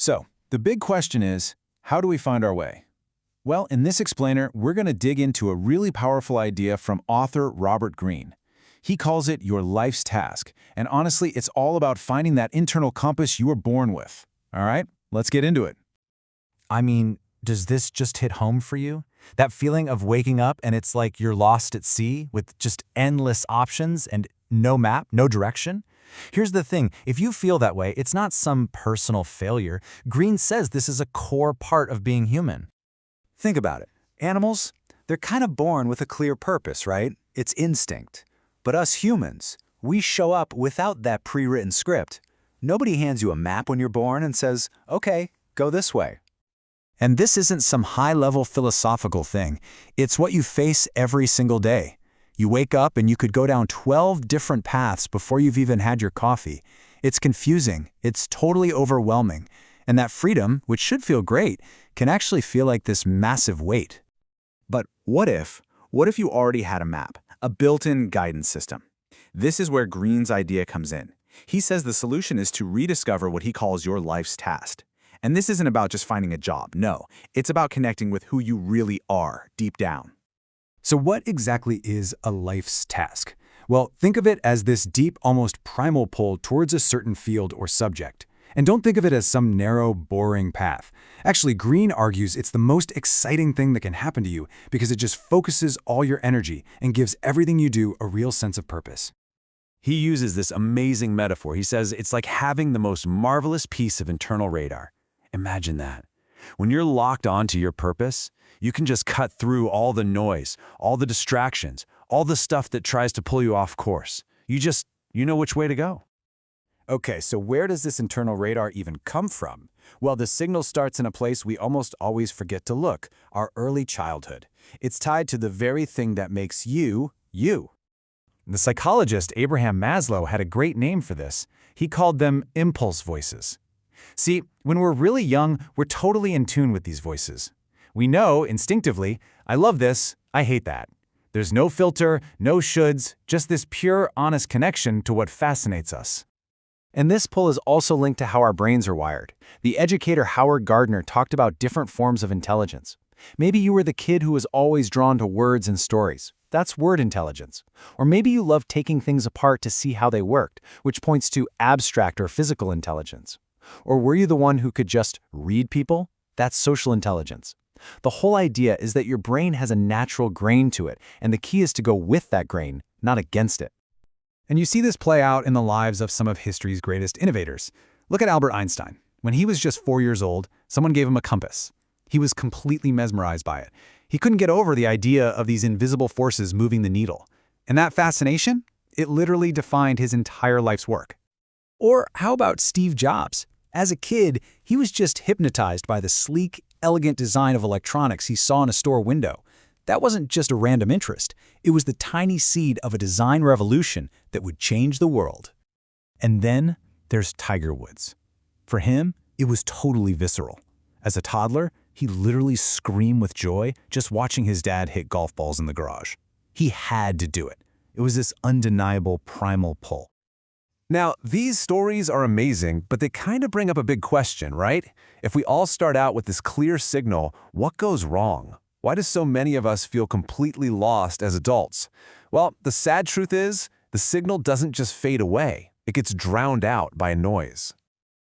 So, the big question is, how do we find our way? Well, in this explainer, we're going to dig into a really powerful idea from author Robert Greene. He calls it your life's task, and honestly, it's all about finding that internal compass you were born with. All right, let's get into it. I mean, does this just hit home for you? That feeling of waking up and it's like you're lost at sea with just endless options and no map, no direction? Here's the thing, if you feel that way, it's not some personal failure. Greene says this is a core part of being human. Think about it. Animals, they're kind of born with a clear purpose, right? It's instinct. But us humans, we show up without that pre-written script. Nobody hands you a map when you're born and says, okay, go this way. And this isn't some high-level philosophical thing. It's what you face every single day. You wake up and you could go down 12 different paths before you've even had your coffee. It's confusing. It's totally overwhelming. And that freedom, which should feel great, can actually feel like this massive weight. But what if you already had a map, a built-in guidance system? This is where Greene's idea comes in. He says the solution is to rediscover what he calls your life's task. And this isn't about just finding a job, no. It's about connecting with who you really are, deep down. So what exactly is a life's task? Well, think of it as this deep, almost primal pull towards a certain field or subject. And don't think of it as some narrow, boring path. Actually, Greene argues it's the most exciting thing that can happen to you because it just focuses all your energy and gives everything you do a real sense of purpose. He uses this amazing metaphor. He says it's like having the most marvelous piece of internal radar. Imagine that. When you're locked onto your purpose, you can just cut through all the noise, all the distractions, all the stuff that tries to pull you off course. You know which way to go. Okay, so where does this internal radar even come from? Well, the signal starts in a place we almost always forget to look, our early childhood. It's tied to the very thing that makes you, you. The psychologist Abraham Maslow had a great name for this. He called them impulse voices. See, when we're really young, we're totally in tune with these voices. We know, instinctively, I love this, I hate that. There's no filter, no shoulds, just this pure, honest connection to what fascinates us. And this pull is also linked to how our brains are wired. The educator Howard Gardner talked about different forms of intelligence. Maybe you were the kid who was always drawn to words and stories. That's word intelligence. Or maybe you love taking things apart to see how they worked, which points to abstract or physical intelligence. Or were you the one who could just read people? That's social intelligence. The whole idea is that your brain has a natural grain to it, and the key is to go with that grain, not against it. And you see this play out in the lives of some of history's greatest innovators. Look at Albert Einstein. When he was just 4 years old, someone gave him a compass. He was completely mesmerized by it. He couldn't get over the idea of these invisible forces moving the needle. And that fascination, it literally defined his entire life's work. Or how about Steve Jobs? As a kid, he was just hypnotized by the sleek, elegant design of electronics he saw in a store window. That wasn't just a random interest. It was the tiny seed of a design revolution that would change the world. And then there's Tiger Woods. For him, it was totally visceral. As a toddler, he literally screamed with joy just watching his dad hit golf balls in the garage. He had to do it. It was this undeniable primal pull. Now, these stories are amazing, but they kind of bring up a big question, right? If we all start out with this clear signal, what goes wrong? Why do so many of us feel completely lost as adults? Well, the sad truth is, the signal doesn't just fade away. It gets drowned out by noise.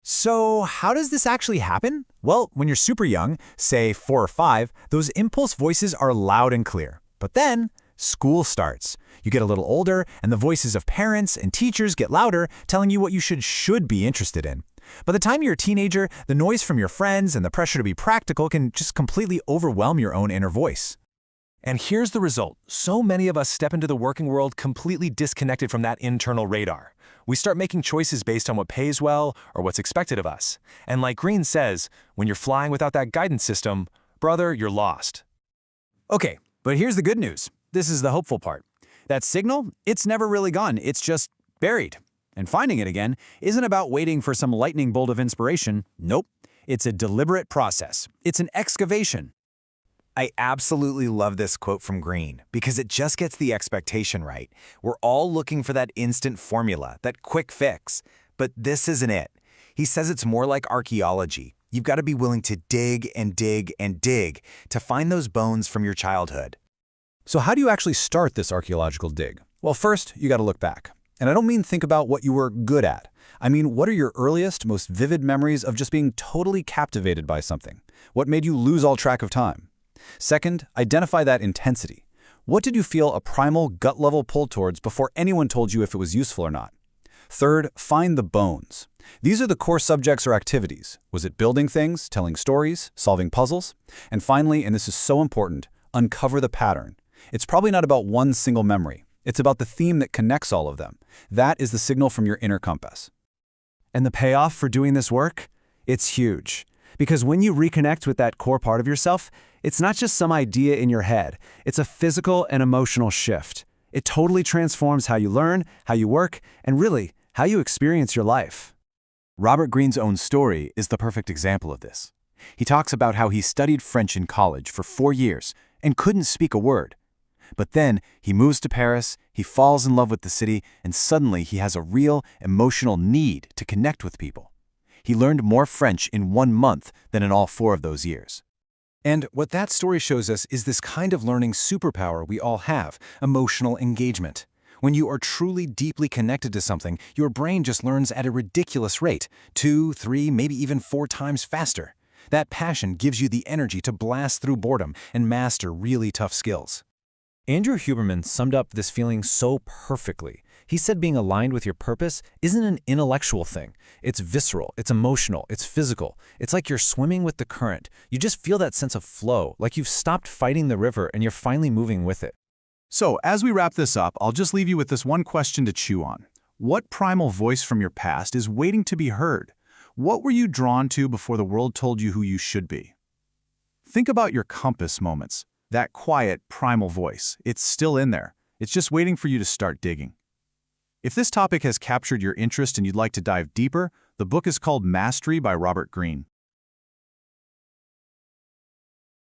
So how does this actually happen? Well, when you're super young, say 4 or 5, those impulse voices are loud and clear. But then, school starts. You get a little older, and the voices of parents and teachers get louder, telling you what you should be interested in. By the time you're a teenager, the noise from your friends and the pressure to be practical can just completely overwhelm your own inner voice. And here's the result. So many of us step into the working world completely disconnected from that internal radar. We start making choices based on what pays well or what's expected of us. And like Greene says, when you're flying without that guidance system, brother, you're lost. Okay, but here's the good news. This is the hopeful part. That signal, it's never really gone. It's just buried. And finding it again isn't about waiting for some lightning bolt of inspiration. Nope. It's a deliberate process. It's an excavation. I absolutely love this quote from Greene because it just gets the expectation right. We're all looking for that instant formula, that quick fix. But this isn't it. He says it's more like archaeology. You've got to be willing to dig and dig and dig to find those bones from your childhood. So how do you actually start this archaeological dig? Well, first, you got to look back. And I don't mean think about what you were good at. I mean, what are your earliest, most vivid memories of just being totally captivated by something? What made you lose all track of time? Second, identify that intensity. What did you feel a primal, gut-level pull towards before anyone told you if it was useful or not? Third, find the bones. These are the core subjects or activities. Was it building things, telling stories, solving puzzles? And finally, and this is so important, uncover the pattern. It's probably not about one single memory. It's about the theme that connects all of them. That is the signal from your inner compass. And the payoff for doing this work? It's huge. Because when you reconnect with that core part of yourself, it's not just some idea in your head. It's a physical and emotional shift. It totally transforms how you learn, how you work, and really, how you experience your life. Robert Greene's own story is the perfect example of this. He talks about how he studied French in college for 4 years and couldn't speak a word. But then he moves to Paris, he falls in love with the city, and suddenly he has a real emotional need to connect with people. He learned more French in 1 month than in all 4 of those years. And what that story shows us is this kind of learning superpower we all have, emotional engagement. When you are truly deeply connected to something, your brain just learns at a ridiculous rate, 2, 3, maybe even 4 times faster. That passion gives you the energy to blast through boredom and master really tough skills. Andrew Huberman summed up this feeling so perfectly. He said being aligned with your purpose isn't an intellectual thing. It's visceral, it's emotional, it's physical. It's like you're swimming with the current. You just feel that sense of flow, like you've stopped fighting the river and you're finally moving with it. So, as we wrap this up, I'll just leave you with this one question to chew on. What primal voice from your past is waiting to be heard? What were you drawn to before the world told you who you should be? Think about your compass moments. That quiet, primal voice. It's still in there. It's just waiting for you to start digging. If this topic has captured your interest and you'd like to dive deeper, the book is called Mastery by Robert Greene.